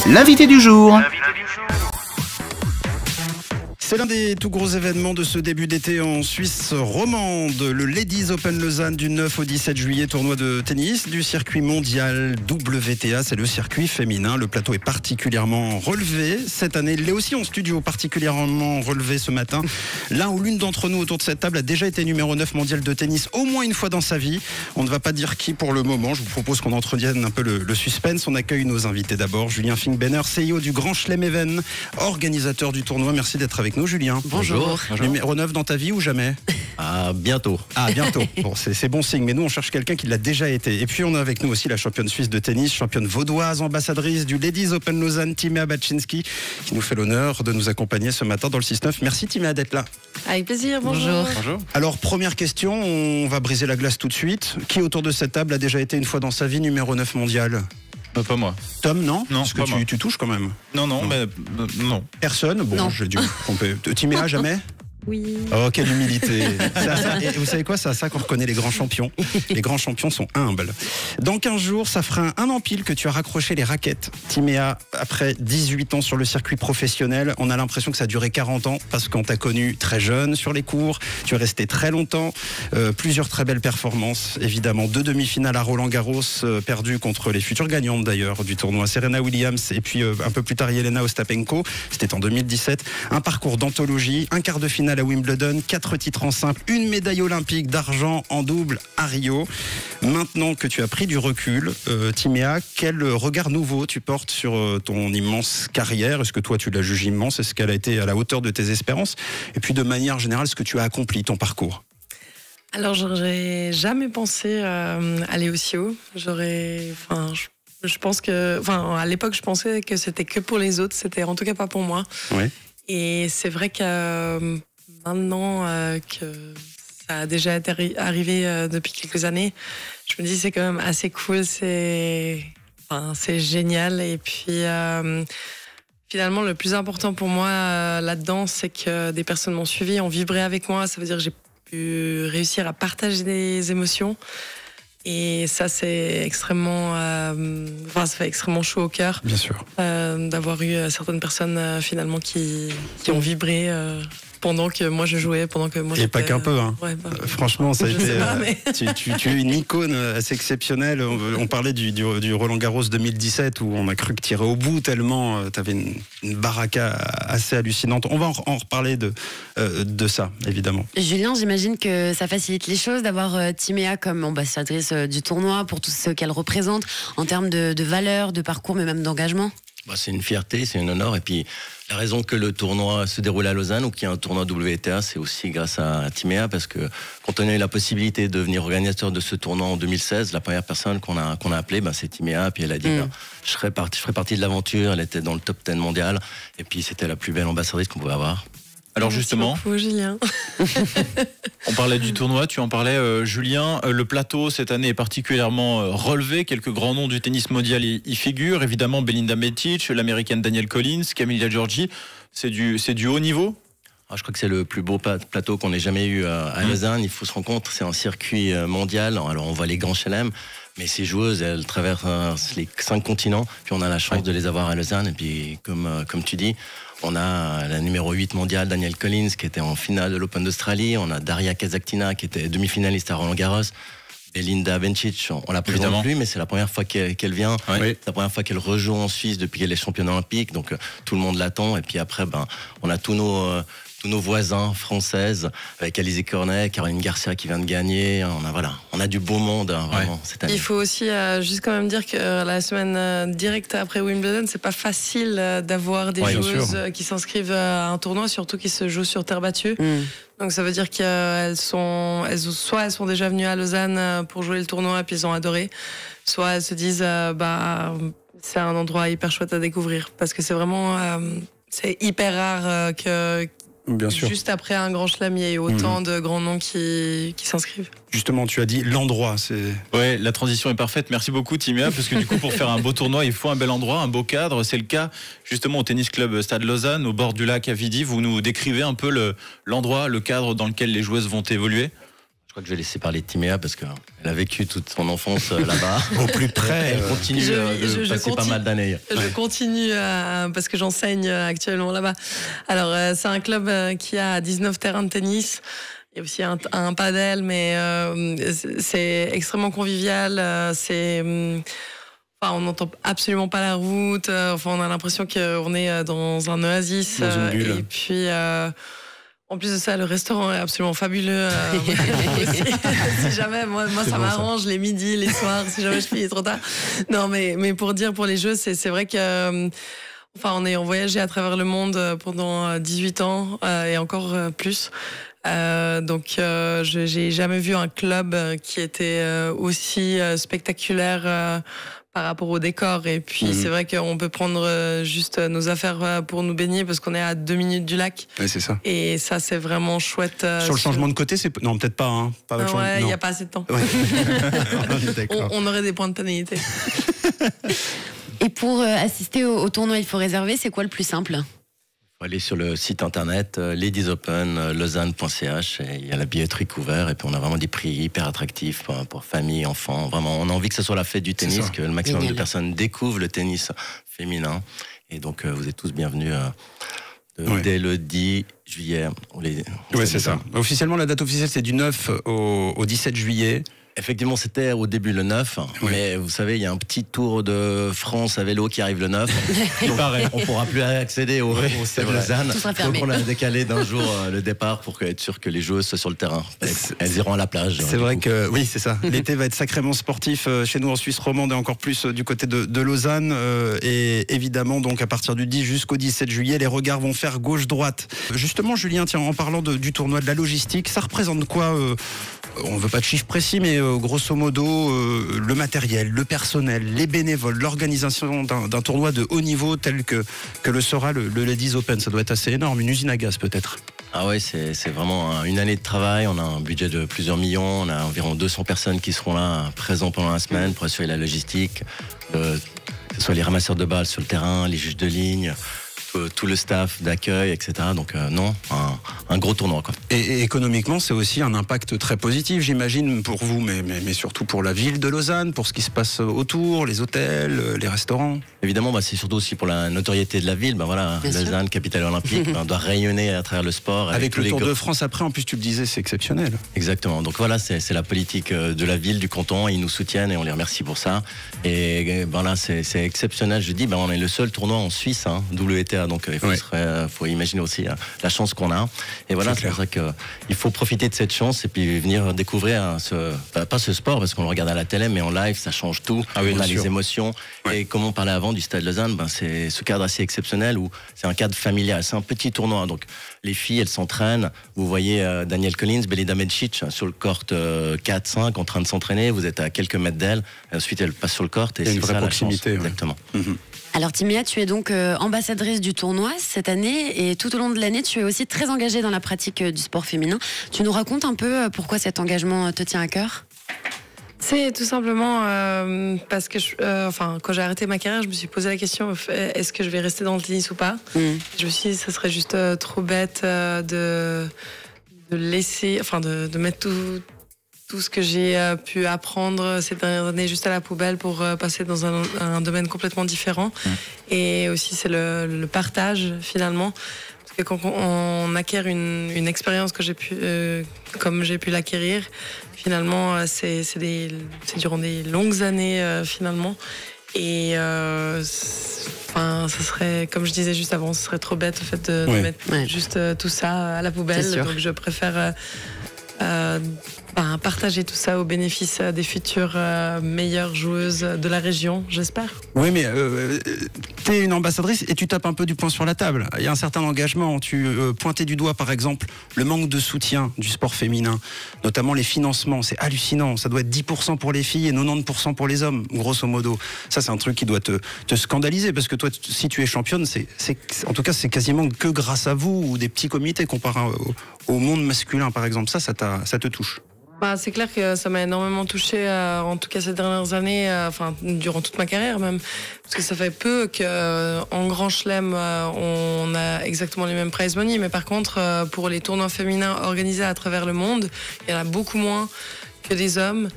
L'invité du jour. C'est l'un des tout gros événements de ce début d'été en Suisse romande. Le Ladies Open Lausanne du 9 au 17 juillet, tournoi de tennis du circuit mondial WTA. C'est le circuit féminin. Le plateau est particulièrement relevé cette année. Il est aussi en studio, particulièrement relevé ce matin. L'un ou l'une d'entre nous autour de cette table a déjà été numéro 9 mondial de tennis au moins une fois dans sa vie. On ne va pas dire qui pour le moment. Je vous propose qu'on entretienne un peu le suspense. On accueille nos invités d'abord. Julien Finkbeiner, CEO du Grand Chelem Even, organisateur du tournoi. Merci d'être avec nous, Julien. Bonjour. Numéro 9 dans ta vie ou jamais? Bientôt. Bientôt. Bon, c'est bon signe, mais nous on cherche quelqu'un qui l'a déjà été. Et puis on a avec nous aussi la championne suisse de tennis, championne vaudoise, ambassadrice du Ladies Open Lausanne, Timéa Baczynski, qui nous fait l'honneur de nous accompagner ce matin dans le 6-9. Merci Timéa d'être là. Avec plaisir, bonjour. Alors première question, on va briser la glace tout de suite. Qui autour de cette table a déjà été une fois dans sa vie numéro 9 mondial? Pas moi. Tom, non? Non, parce que pas moi. tu touches quand même. Non. Non. Personne? Bon, Non. j'ai dû me tromper. Timéa, jamais? Oui. Oh, quelle humilité. C'est à ça. Et vous savez quoi? C'est à ça qu'on reconnaît les grands champions. Les grands champions sont humbles. Dans 15 jours, ça fera un an pile que tu as raccroché les raquettes. Timéa, après 18 ans sur le circuit professionnel, on a l'impression que ça a duré 40 ans parce qu'on t'a connu très jeune sur les cours. Tu es resté très longtemps. Plusieurs très belles performances, évidemment. 2 demi-finales à Roland-Garros, perdues contre les futures gagnantes d'ailleurs du tournoi. Serena Williams et puis un peu plus tard Jelena Ostapenko. C'était en 2017. Un parcours d'anthologie, un quart de finale à Wimbledon, 4 titres en simple, une médaille olympique d'argent en double à Rio. Maintenant que tu as pris du recul, Timéa, quel regard nouveau tu portes sur ton immense carrière? Est-ce que toi tu la juges immense? Est-ce qu'elle a été à la hauteur de tes espérances? Et puis de manière générale, ce que tu as accompli, ton parcours? Alors, j'aurais jamais pensé aller aussi haut. Je pense que, à l'époque, je pensais que c'était que pour les autres. C'était en tout cas pas pour moi. Ouais. Et c'est vrai que maintenant que ça a déjà été arrivé depuis quelques années, je me dis c'est quand même assez cool. C'est génial. Et puis finalement, le plus important pour moi là-dedans, c'est que des personnes m'ont suivi, ont vibré avec moi. Ça veut dire que j'ai pu réussir à partager des émotions. Et ça, c'est extrêmement, ça fait extrêmement chaud au cœur. Bien sûr. D'avoir eu certaines personnes finalement qui ont vibré pendant que moi je jouais, pendant que moi. Et pas qu'un peu, hein. Ouais, Franchement, ça a été. Sais pas, mais... tu es une icône assez exceptionnelle. On parlait du Roland-Garros 2017 où on a cru que tirer au bout tellement tu avais une baraka assez hallucinante. On va en reparler de ça, évidemment. Julien, j'imagine que ça facilite les choses d'avoir Timéa comme ambassadrice du tournoi pour tout ce qu'elle représente en termes de valeur, de parcours, mais même d'engagement. C'est une fierté, c'est un honneur. Et puis, la raison que le tournoi se déroule à Lausanne ou qu'il y a un tournoi WTA, c'est aussi grâce à Timéa, parce que quand on a eu la possibilité de devenir organisateur de ce tournoi en 2016, la première personne qu'on a appelée, c'est Timéa. Puis elle a dit, je ferai partie de l'aventure. Elle était dans le top 10 mondial. Et puis, c'était la plus belle ambassadrice qu'on pouvait avoir. Alors Merci justement, beaucoup, Julien. on parlait du tournoi, tu en parlais, Julien. Le plateau cette année est particulièrement relevé. Quelques grands noms du tennis mondial y figurent. Évidemment, Belinda Bencic, l'américaine Danielle Collins, Camila Giorgi. C'est du haut niveau? Je crois que c'est le plus beau plateau qu'on ait jamais eu à Lausanne. Il faut se rendre compte, c'est un circuit mondial. Alors on voit les grands chelems, mais ces joueuses, elles traversent les 5 continents. Puis on a la chance de les avoir à Lausanne. Et puis comme tu dis, on a la numéro 8 mondiale, Danielle Collins, qui était en finale de l'Open d'Australie. On a Daria Kasatkina, qui était demi-finaliste à Roland-Garros. Belinda Bencic, on la présente plus, mais c'est la première fois qu'elle vient. Oui. C'est la première fois qu'elle rejoue en Suisse depuis qu'elle est championne olympique. Donc tout le monde l'attend. Et puis après, on a tous nos voisins françaises, avec Alizé Cornet, Caroline Garcia qui vient de gagner. On a du beau monde vraiment cette année. Il faut aussi juste quand même dire que la semaine directe après Wimbledon, c'est pas facile d'avoir des joueuses qui s'inscrivent à un tournoi, surtout qui se jouent sur terre battue. Donc ça veut dire qu'elles sont déjà venues à Lausanne pour jouer le tournoi et puis elles ont adoré, soit elles se disent c'est un endroit hyper chouette à découvrir parce que c'est vraiment c'est hyper rare que Bien sûr. juste après un grand chelem, il y ait autant de grands noms qui s'inscrivent. Justement, tu as dit l'endroit. Ouais, la transition est parfaite. Merci beaucoup, Timéa, parce que du coup, pour faire un beau tournoi, il faut un bel endroit, un beau cadre. C'est le cas justement au tennis club Stade Lausanne, au bord du lac à Vidi. Vous nous décrivez un peu l'endroit, le cadre dans lequel les joueuses vont évoluer? crois que je vais laisser parler de Timéa parce qu'elle a vécu toute son enfance là-bas. Au plus près. Elle continue de passer pas mal d'années. Je continue parce que j'enseigne actuellement là-bas. Alors, c'est un club qui a 19 terrains de tennis. Il y a aussi un padel, mais c'est extrêmement convivial. On n'entend absolument pas la route. On a l'impression qu'on est dans un oasis. Dans une bulle. Et puis... en plus de ça, le restaurant est absolument fabuleux. Si jamais, moi ça m'arrange les midis, les soirs, si jamais je finis trop tard. Non, mais pour dire, pour les jeux, c'est vrai que... on voyagé à travers le monde pendant 18 ans et encore plus. J'ai jamais vu un club qui était aussi spectaculaire par rapport au décor. Et puis, c'est vrai qu'on peut prendre juste nos affaires pour nous baigner parce qu'on est à 2 minutes du lac. Oui, c'est ça. Et ça, c'est vraiment chouette. Sur le changement de côté, c'est... Non, peut-être pas. Hein. Pas il n'y a pas assez de temps. Ouais. on aurait des points de pénalité. Et pour assister au tournoi, il faut réserver. C'est quoi le plus simple ? Il faut aller sur le site internet Ladies Open lausanne.ch et il y a la billetterie couverte et puis on a vraiment des prix hyper attractifs pour famille, enfants. Vraiment, on a envie que ce soit la fête du tennis, que le maximum de personnes découvrent le tennis féminin. Et donc, vous êtes tous bienvenus dès le 10 juillet. Oui, c'est ça. Officiellement, la date officielle, c'est du 9 au 17 juillet. Effectivement, c'était au début le 9, mais vous savez, il y a un petit tour de France à vélo qui arrive le 9. Donc, on pourra plus accéder au stade Lausanne. Donc on a décalé d'un jour le départ pour être sûr que les joueuses soient sur le terrain. Elles iront à la plage. C'est vrai que, oui, c'est ça. L'été va être sacrément sportif chez nous en Suisse romande et encore plus du côté de Lausanne. Et évidemment, donc à partir du 10 jusqu'au 17 juillet, les regards vont faire gauche-droite. Justement, Julien, tiens, en parlant du tournoi, de la logistique, ça représente quoi on veut pas de chiffres précis, mais grosso modo, le matériel, le personnel, les bénévoles, l'organisation d'un tournoi de haut niveau tel que le sera le Ladies Open, ça doit être assez énorme, une usine à gaz peut-être. Ah ouais, c'est vraiment une année de travail, on a un budget de plusieurs millions, on a environ 200 personnes qui seront là, présents pendant la semaine pour assurer la logistique, que ce soit les ramasseurs de balles sur le terrain, les juges de ligne, tout le staff d'accueil, etc. Donc un gros tournoi, quoi. Et économiquement, c'est aussi un impact très positif, j'imagine, pour vous, mais surtout pour la ville de Lausanne, pour ce qui se passe autour, les hôtels, les restaurants. Évidemment, c'est surtout aussi pour la notoriété de la ville. Lausanne, capitale olympique, doit rayonner à travers le sport. Avec le Tour de France après, en plus tu le disais, c'est exceptionnel. Exactement. Donc voilà, c'est la politique de la ville, du canton. Ils nous soutiennent et on les remercie pour ça. Et c'est exceptionnel. Je dis, on est le seul tournoi en Suisse, WTA. Donc il faut imaginer aussi la chance qu'on a. Et voilà, c'est vrai qu'il faut profiter de cette chance et puis venir découvrir pas ce sport parce qu'on le regarde à la télé, mais en live, ça change tout. On a les émotions. Ouais. Et comme on parlait avant du Stade Lausanne, c'est ce cadre assez exceptionnel où c'est un cadre familial. C'est un petit tournoi. Donc les filles, elles s'entraînent. Vous voyez Danielle Collins, Belinda Bencic sur le court 4-5 en train de s'entraîner. Vous êtes à quelques mètres d'elle. Ensuite, elle passe sur le court. Et il y a une vraie proximité. Exactement. Alors Timéa, tu es donc ambassadrice du tournoi cette année et tout au long de l'année, tu es aussi très engagée dans la pratique du sport féminin. Tu nous racontes un peu pourquoi cet engagement te tient à cœur ? C'est tout simplement parce que quand j'ai arrêté ma carrière, je me suis posé la question, est-ce que je vais rester dans le tennis ou pas ? Je me suis dit, ça serait juste trop bête de laisser, de mettre tout ce que j'ai pu apprendre ces dernières années juste à la poubelle pour passer dans un domaine complètement différent. Et aussi, c'est le partage, finalement. Parce que quand on acquiert une expérience que j'ai pu, comme j'ai pu l'acquérir, finalement, c'est durant des longues années, finalement. Et ça serait, comme je disais juste avant, ce serait trop bête, en fait, de mettre juste tout ça à la poubelle. Donc, je préfère... partager tout ça au bénéfice des futures meilleures joueuses de la région, j'espère. Oui, mais tu es une ambassadrice et tu tapes un peu du poing sur la table. Il y a un certain engagement. Tu pointais du doigt, par exemple, le manque de soutien du sport féminin, notamment les financements. C'est hallucinant. Ça doit être 10% pour les filles et 90% pour les hommes, grosso modo. Ça, c'est un truc qui doit te scandaliser parce que toi, si tu es championne, en tout cas, c'est quasiment que grâce à vous ou des petits comités comparé au monde masculin, par exemple. Ça te touche. Bah, c'est clair que ça m'a énormément touchée, en tout cas ces dernières années, durant toute ma carrière même, parce que ça fait peu qu'en Grand Chelem on a exactement les mêmes prize money, mais par contre pour les tournois féminins organisés à travers le monde, il y en a beaucoup moins que des hommes.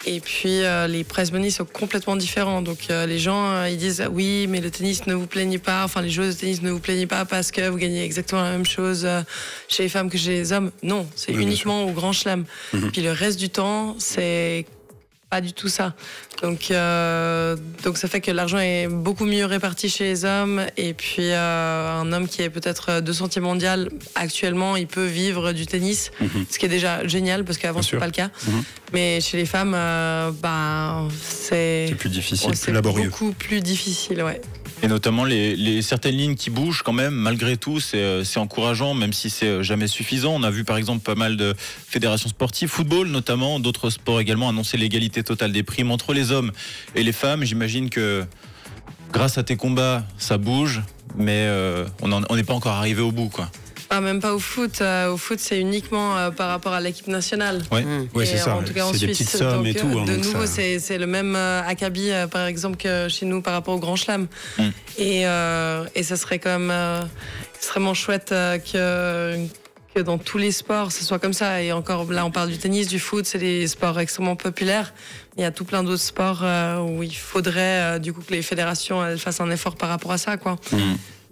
Et puis les prize money sont complètement différents. Donc les gens ils disent oui, mais le tennis ne vous plaignez pas, enfin les joueuses de tennis ne vous plaignez pas parce que vous gagnez exactement la même chose chez les femmes que chez les hommes. Non, c'est uniquement au Grand Chelem. Puis le reste du temps, c'est pas du tout ça. Donc ça fait que l'argent est beaucoup mieux réparti chez les hommes. Et puis un homme qui est peut-être 200e mondial actuellement, il peut vivre du tennis, ce qui est déjà génial parce qu'avant c'était pas le cas. Mais chez les femmes, c'est plus difficile, plus laborieux. Beaucoup plus difficile, ouais. Et notamment les certaines lignes qui bougent quand même, malgré tout, c'est encourageant, même si c'est jamais suffisant. On a vu par exemple pas mal de fédérations sportives, football notamment, d'autres sports également, annoncer l'égalité totale des primes entre les hommes et les femmes. J'imagine que grâce à tes combats, ça bouge, mais on n'est pas encore arrivé au bout, quoi. Ah, même pas au foot. Au foot, c'est uniquement par rapport à l'équipe nationale. Ouais, c'est ça. En tout cas en c'est Suisse. des petites sommes donc, et tout. De nouveau, c'est le même acabit, par exemple, que chez nous par rapport au Grand Chelem. Et ça serait quand même extrêmement chouette que dans tous les sports, ce soit comme ça. Et encore, là, on parle du tennis, du foot, c'est des sports extrêmement populaires. Il y a tout plein d'autres sports où il faudrait, du coup, que les fédérations elles fassent un effort par rapport à ça, quoi.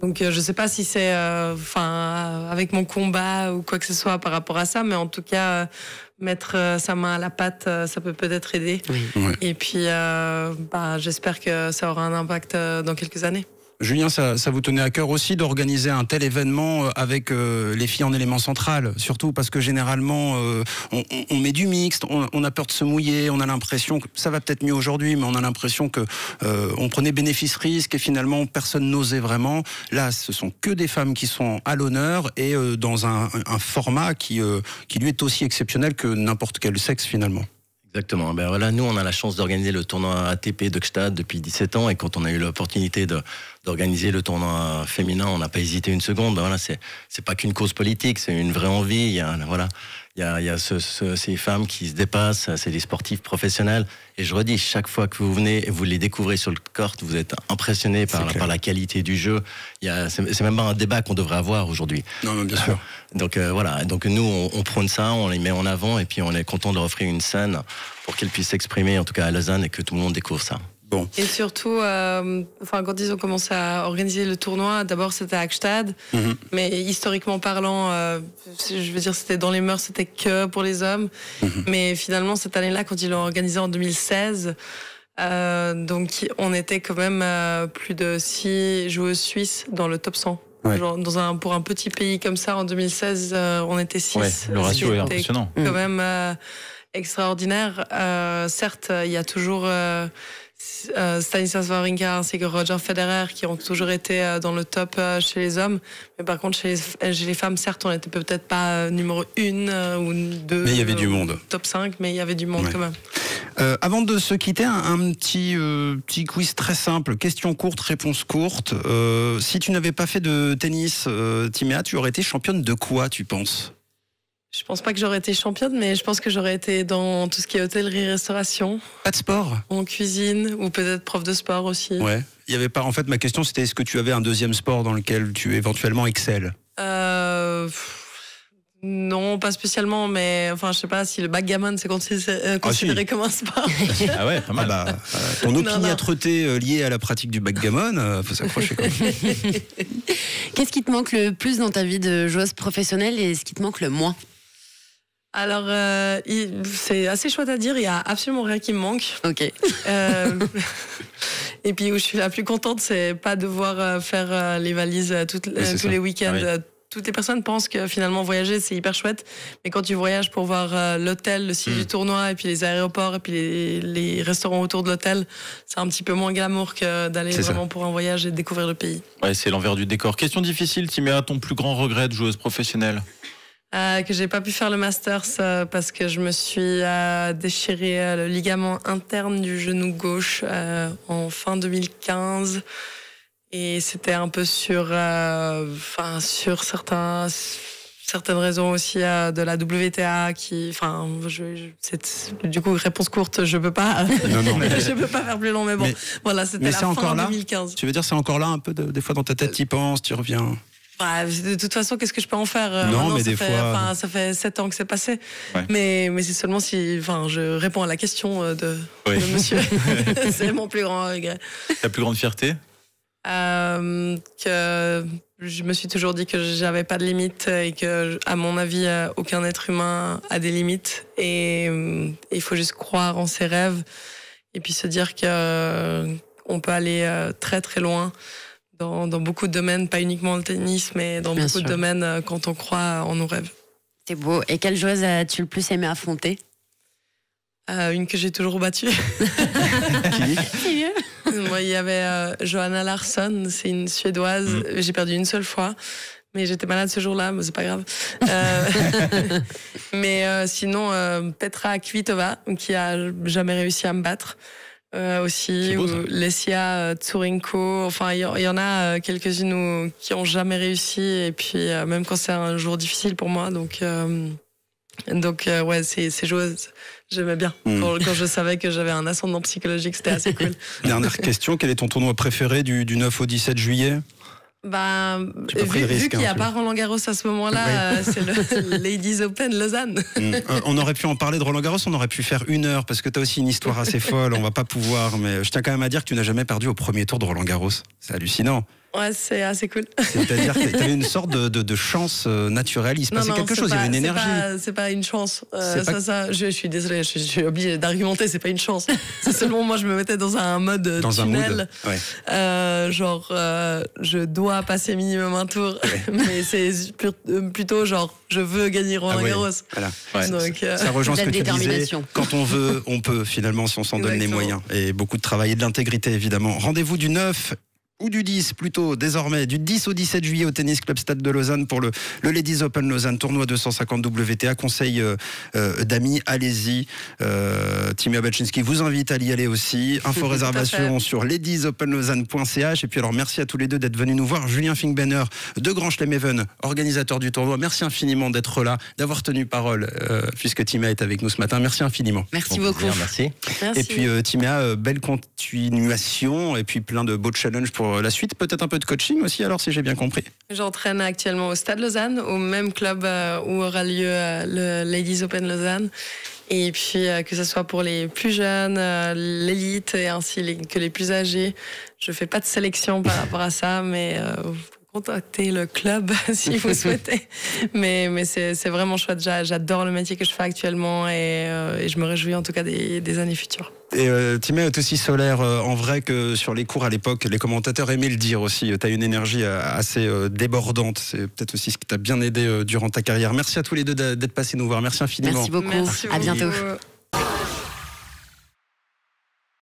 Donc je sais pas si c'est avec mon combat ou quoi que ce soit par rapport à ça, mais en tout cas mettre sa main à la pâte, ça peut peut-être aider. Et puis j'espère que ça aura un impact dans quelques années. Julien, ça vous tenait à cœur aussi d'organiser un tel événement avec les filles en élément central, surtout parce que généralement on met du mixte, on a peur de se mouiller, on a l'impression que ça va peut-être mieux aujourd'hui, mais on a l'impression que on prenait bénéfice-risque et finalement personne n'osait vraiment. Là, ce sont que des femmes qui sont à l'honneur et dans un format qui lui est aussi exceptionnel que n'importe quel sexe finalement. Exactement. Ben voilà, nous on a la chance d'organiser le tournoi ATP de Gstaad depuis 17 ans et quand on a eu l'opportunité d'organiser le tournoi féminin, on n'a pas hésité une seconde. Ben voilà, c'est pas qu'une cause politique, c'est une vraie envie. Il y a ces femmes qui se dépassent, c'est des sportifs professionnels. Et je redis, chaque fois que vous venez et vous les découvrez sur le court, vous êtes impressionné par la qualité du jeu. C'est même pas un débat qu'on devrait avoir aujourd'hui. Non, bien sûr. Donc voilà, donc nous on prône ça, on les met en avant et puis on est content de leur offrir une scène pour qu'elles puissent s'exprimer, en tout cas à Lausanne, et que tout le monde découvre ça. Bon. Et surtout, quand ils ont commencé à organiser le tournoi, d'abord c'était à Gstaad, mais historiquement parlant, je veux dire, c'était dans les mœurs, c'était que pour les hommes. Mais finalement, cette année-là, quand ils l'ont organisé en 2016, donc on était quand même plus de 6 joueuses suisses dans le top 100. Ouais. Genre pour un petit pays comme ça, en 2016, on était 6. Ouais, le ratio est impressionnant. Quand même extraordinaire. Certes, il y a toujours Stanislas Wawrinka ainsi que Roger Federer qui ont toujours été dans le top chez les hommes, mais par contre chez les femmes, certes, on n'était peut-être pas numéro 1 ou 2, mais il y avait du monde, top 5, mais il y avait du monde quand même. Avant de se quitter, un petit quiz très simple, question courte, réponse courte. Si tu n'avais pas fait de tennis, Timéa, tu aurais été championne de quoi, tu penses ? Je pense pas que j'aurais été championne, mais je pense que j'aurais été dans tout ce qui est hôtellerie-restauration. Pas de sport ? En cuisine, ou peut-être prof de sport aussi. Ouais. Il y avait pas. En fait, ma question c'était est-ce que tu avais un deuxième sport dans lequel tu éventuellement excelles ? Non, pas spécialement, mais je sais pas si le backgammon c'est considéré comme un sport. Ah ouais, pas mal. Ton opiniâtreté liée à la pratique du backgammon, faut s'accrocher quand même. Qu'est-ce qui te manque le plus dans ta vie de joueuse professionnelle et ce qui te manque le moins ? Alors, c'est assez chouette à dire, il y a absolument rien qui me manque. Ok. Et puis où je suis la plus contente, c'est pas devoir faire les valises tous les week-ends. Ah oui. Toutes les personnes pensent que finalement voyager c'est hyper chouette, mais quand tu voyages pour voir l'hôtel, le site du tournoi, et puis les aéroports, et puis les restaurants autour de l'hôtel, c'est un petit peu moins glamour que d'aller vraiment pour un voyage et découvrir le pays. Ouais, c'est l'envers du décor. Question difficile, Timéa, ton plus grand regret de joueuse professionnelle ? Que j'ai pas pu faire le Masters parce que je me suis déchiré le ligament interne du genou gauche en fin 2015. Et c'était un peu sur certains certaines raisons aussi de la WTA c'est du coup réponse courte, je peux pas. Non, mais... je peux pas faire plus long, mais bon, voilà, c'était la fin 2015. Tu veux dire, c'est encore là un peu des fois dans ta tête, t'y penses, tu reviens. Bah, de toute façon, qu'est-ce que je peux en faire? Non, mais des fois. Ça fait 7 ans que c'est passé. Ouais. Mais c'est seulement si je réponds à la question de monsieur. C'est mon plus grand regret. Ta plus grande fierté? Que je me suis toujours dit que j'avais pas de limites et que, à mon avis, aucun être humain a des limites. Et il faut juste croire en ses rêves et puis se dire qu'on peut aller très très loin. Dans beaucoup de domaines, pas uniquement le tennis, mais dans beaucoup de domaines quand on croit en nos rêves. C'est beau. Et quelle joueuse as-tu le plus aimé affronter? Une que j'ai toujours battue. Qui? Moi, il y avait Johanna Larsson, c'est une Suédoise. J'ai perdu une seule fois, mais j'étais malade ce jour-là, mais c'est pas grave. Mais sinon, Petra Kvitova, qui a jamais réussi à me battre. Aussi, beau, ou Lesia Tsurenko, enfin il y en a quelques-unes qui ont jamais réussi, et puis même quand c'est un jour difficile pour moi, donc ouais, ces joueuses, j'aimais bien. Quand je savais que j'avais un ascendant psychologique, c'était assez cool. Dernière question, quel est ton tournoi préféré du 9 au 17 juillet? Vu qu'il n'y a pas Roland Garros à ce moment-là, c'est le Ladies Open Lausanne. On aurait pu en parler de Roland Garros, on aurait pu faire 1 heure parce que tu as aussi une histoire assez folle, on va pas pouvoir, mais je tiens quand même à dire que tu n'as jamais perdu au premier tour de Roland Garros. C'est hallucinant. Ouais, c'est assez cool. C'est-à-dire que tu avais une sorte de chance naturelle, il se passait quelque chose, il y avait une énergie. C'est pas une chance. Je suis désolée, je suis obligée d'argumenter, c'est pas une chance. C'est seulement moi, je me mettais dans un mode tunnel. Je dois passer minimum un tour, mais c'est plutôt genre, je veux gagner Roland Garros. Voilà. Ouais. Donc, ça rejoint ce que tu disais. détermination. Quand on veut, on peut, finalement, si on s'en donne les moyens. Et beaucoup de travail et de l'intégrité, évidemment. Rendez-vous du 9 ou du 10 plutôt, désormais, du 10 au 17 juillet au Tennis Club Stade de Lausanne pour le Ladies Open Lausanne, tournoi 250 WTA. Conseil d'amis, allez-y. Timea Baczinski vous invite à y aller aussi. Info réservation sur ladiesopenlausanne.ch. Et puis alors, merci à tous les deux d'être venus nous voir. Julien Finkbeiner de Grand Chelem Even, organisateur du tournoi. Merci infiniment d'être là, d'avoir tenu parole, puisque Timea est avec nous ce matin. Merci infiniment. Merci beaucoup. Merci. Et puis Timea, belle continuation et puis plein de beaux challenges pour la suite, peut-être un peu de coaching aussi, alors, si j'ai bien compris. J'entraîne actuellement au Stade Lausanne, au même club où aura lieu le Ladies Open Lausanne. Et puis, que ce soit pour les plus jeunes, l'élite, et ainsi que les plus âgés. Je fais pas de sélection par rapport à ça, mais contactez le club si vous souhaitez. Mais c'est vraiment chouette. J'adore le métier que je fais actuellement et je me réjouis en tout cas des années futures. Et Timea est aussi solaire en vrai que sur les cours à l'époque, les commentateurs aimaient le dire aussi. Tu as une énergie assez débordante. C'est peut-être aussi ce qui t'a bien aidé durant ta carrière. Merci à tous les deux d'être passés nous voir. Merci infiniment. Merci beaucoup. Merci à bientôt. Beaucoup.